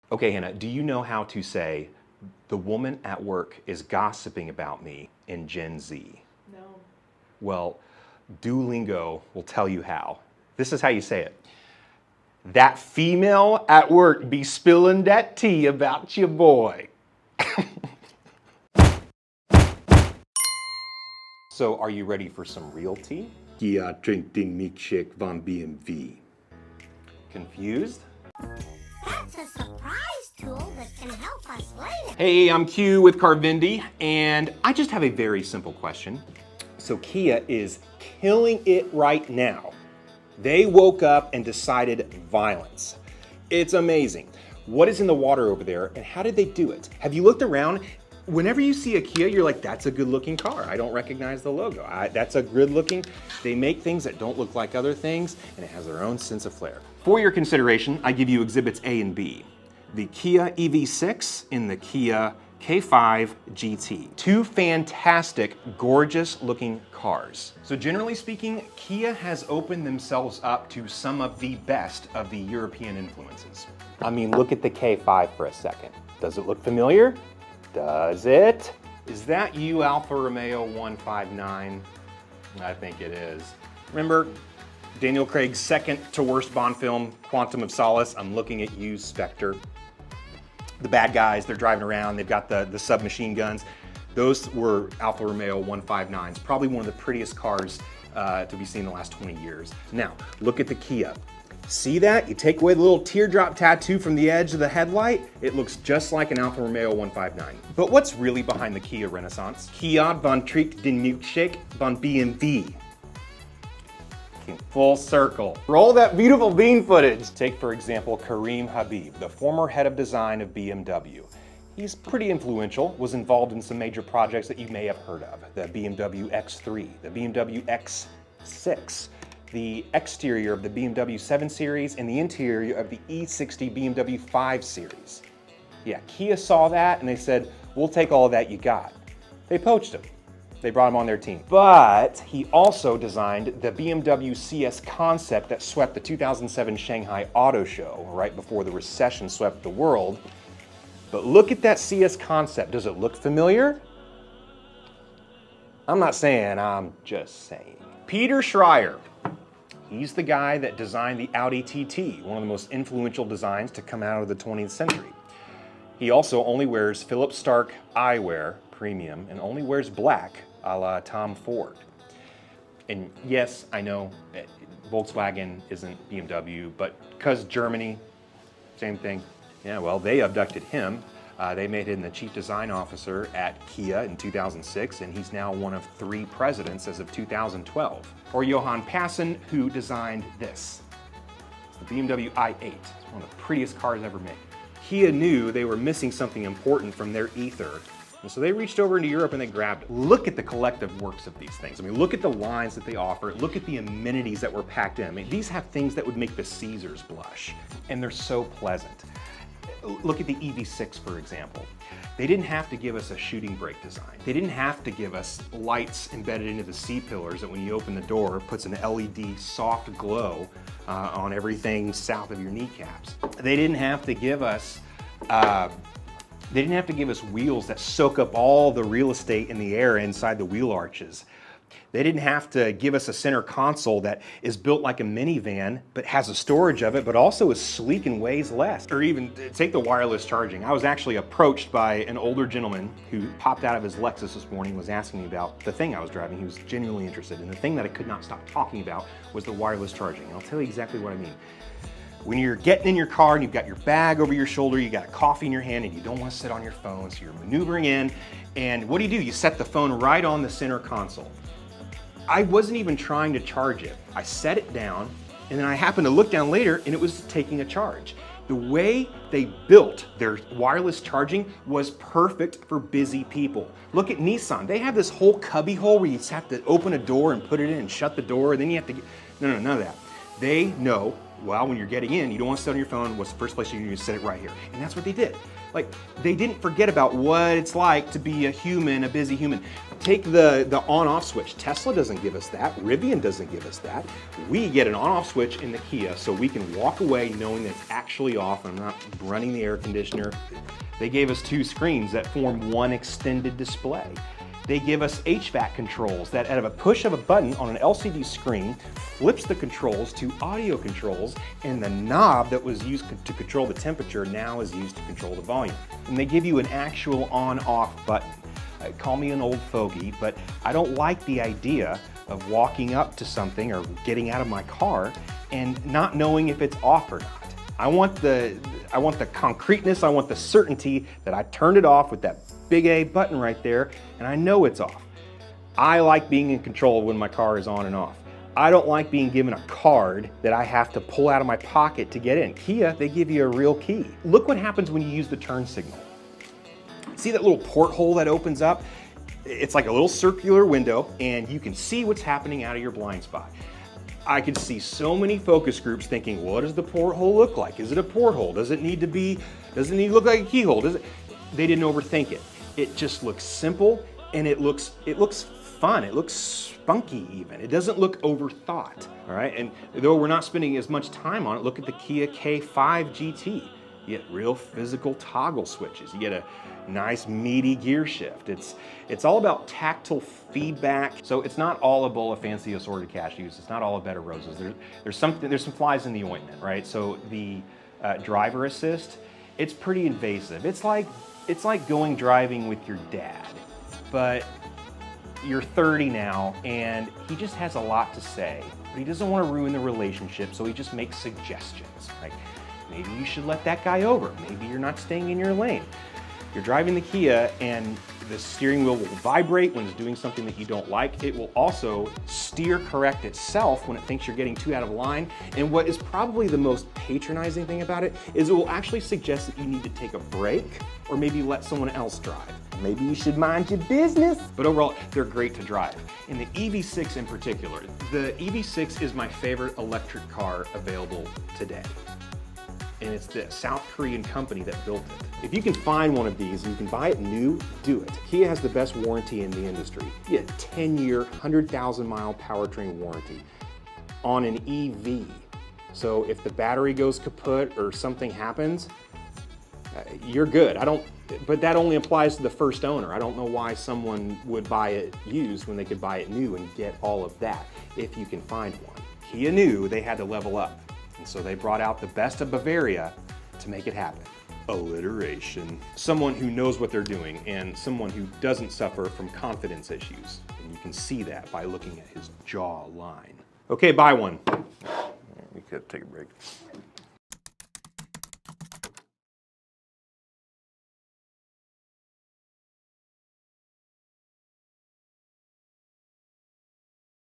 Okay, Hannah, do you know how to say, the woman at work is gossiping about me in Gen Z? No. Well, Duolingo will tell you how. This is how you say it. That female at work be spilling that tea about your boy. So are you ready for some real tea? Ja, trink den milkshake van BMW. Confused? That's a surprise tool that can help us later. Hey, I'm Q with CarVendee, and I just have a very simple question. So Kia is killing it right now. They woke up and decided violence. It's amazing. What is in the water over there, and how did they do it? Have you looked around? Whenever you see a Kia, you're like, that's a good looking car. I don't recognize the logo. That's a good looking. They make things that don't look like other things, and it has their own sense of flair. For your consideration, I give you exhibits A and B. The Kia EV6 and the Kia K5 GT. Two fantastic, gorgeous looking cars. So generally speaking, Kia has opened themselves up to some of the best of the European influences. I mean, look at the K5 for a second. Does it look familiar? Does it? Is that you, Alfa Romeo 159? I think it is. Remember Daniel Craig's second to worst Bond film, Quantum of Solace? I'm looking at you, Spectre. The bad guys, they're driving around, they've got the submachine guns. Those were Alfa Romeo 159s, probably one of the prettiest cars to be seen in the last 20 years. Now, look at the Kia. See that? You take away the little teardrop tattoo from the edge of the headlight, it looks just like an Alfa Romeo 159. But what's really behind the Kia Renaissance? Kia van trinkt den milkshake van BMW. Came full circle. Roll that beautiful bean footage. Take, for example, Karim Habib, the former head of design of BMW. He's pretty influential, was involved in some major projects that you may have heard of. The BMW X3, the BMW X6, the exterior of the BMW 7 Series, and the interior of the E60 BMW 5 Series. Yeah, Kia saw that and they said, we'll take all of that you got. They poached him. They brought him on their team. But he also designed the BMW CS concept that swept the 2007 Shanghai Auto Show right before the recession swept the world. But look at that CS concept. Does it look familiar? I'm not saying, I'm just saying. Peter Schreier. He's the guy that designed the Audi TT, one of the most influential designs to come out of the 20th century. He also only wears Philip Stark eyewear, premium, and only wears black, a la Tom Ford. And yes, I know Volkswagen isn't BMW, but because Germany, same thing. Yeah, well, they abducted him. They made him the chief design officer at Kia in 2006, and he's now one of 3 presidents as of 2012. Or Johan Passon, who designed this. It's the BMW i8. It's one of the prettiest cars ever made. Kia knew they were missing something important from their ether, and so they reached over into Europe and they grabbed it. Look at the collective works of these things. I mean, look at the lines that they offer. Look at the amenities that were packed in. I mean, these have things that would make the Caesars blush, and they're so pleasant. Look at the EV6, for example. They didn't have to give us a shooting brake design. They didn't have to give us lights embedded into the C-pillars that when you open the door, puts an LED soft glow on everything south of your kneecaps. They didn't have to give us wheels that soak up all the real estate in the air inside the wheel arches. They didn't have to give us a center console that is built like a minivan, but has a storage of it, but also is sleek and weighs less. Or even take the wireless charging. I was actually approached by an older gentleman who popped out of his Lexus this morning, was asking me about the thing I was driving. He was genuinely interested. And the thing that I could not stop talking about was the wireless charging. And I'll tell you exactly what I mean. When you're getting in your car and you've got your bag over your shoulder, you got a coffee in your hand and you don't want to sit on your phone, so you're maneuvering in, and what do? You set the phone right on the center console. I wasn't even trying to charge it. I set it down, and then I happened to look down later and it was taking a charge. The way they built their wireless charging was perfect for busy people. Look at Nissan. They have this whole cubby hole where you just have to open a door and put it in and shut the door, and then you have to get, no, none of that. They know Well, when you're getting in, you don't want to sit on your phone. What's the first place you're going to set it right here? And that's what they did. Like, they didn't forget about what it's like to be a human, a busy human. Take the on-off switch. Tesla doesn't give us that. Rivian doesn't give us that. We get an on-off switch in the Kia so we can walk away knowing that it's actually off and I'm not running the air conditioner. They gave us 2 screens that form one extended display. They give us HVAC controls that out of a push of a button on an LCD screen flips the controls to audio controls, and the knob that was used to control the temperature now is used to control the volume. And they give you an actual on-off button. Call me an old fogey, but I don't like the idea of walking up to something or getting out of my car and not knowing if it's off or not. I want the concreteness, I want the certainty that I turned it off with that big A button right there, and I know it's off. I like being in control when my car is on and off. I don't like being given a card that I have to pull out of my pocket to get in. Kia, they give you a real key. Look what happens when you use the turn signal. See that little porthole that opens up? It's like a little circular window, and you can see what's happening out of your blind spot. I could see so many focus groups thinking, what does the porthole look like? Is it a porthole? Does it need to look like a keyhole? They didn't overthink it. It just looks simple, and it looks fun. It looks spunky even. It doesn't look overthought, all right? And though we're not spending as much time on it, look at the Kia K5 GT. You get real physical toggle switches. You get a nice meaty gear shift. It's all about tactile feedback. So it's not all a bowl of fancy assorted cashews. It's not all a bed of roses. There's some flies in the ointment, right? So the driver assist, it's pretty invasive. It's like going driving with your dad, but you're 30 now and he just has a lot to say, but he doesn't want to ruin the relationship, so he just makes suggestions. Like, maybe you should let that guy over. Maybe you're not staying in your lane. You're driving the Kia and the steering wheel will vibrate when it's doing something that you don't like. It will also steer correct itself when it thinks you're getting too out of line. And what is probably the most patronizing thing about it is it will actually suggest that you need to take a break or maybe let someone else drive. Maybe you should mind your business. But overall, they're great to drive. In the EV6 in particular, the EV6 is my favorite electric car available today. And it's the South Korean company that built it. If you can find one of these and you can buy it new, do it. Kia has the best warranty in the industry. You get a 10-year, 100,000-mile powertrain warranty on an EV. So if the battery goes kaput or something happens, you're good. But that only applies to the first owner. I don't know why someone would buy it used when they could buy it new and get all of that if you can find one. Kia knew they had to level up. And so they brought out the best of Bavaria to make it happen. Alliteration. Someone who knows what they're doing and someone who doesn't suffer from confidence issues. And you can see that by looking at his jaw line. Okay, buy one. We could take a break.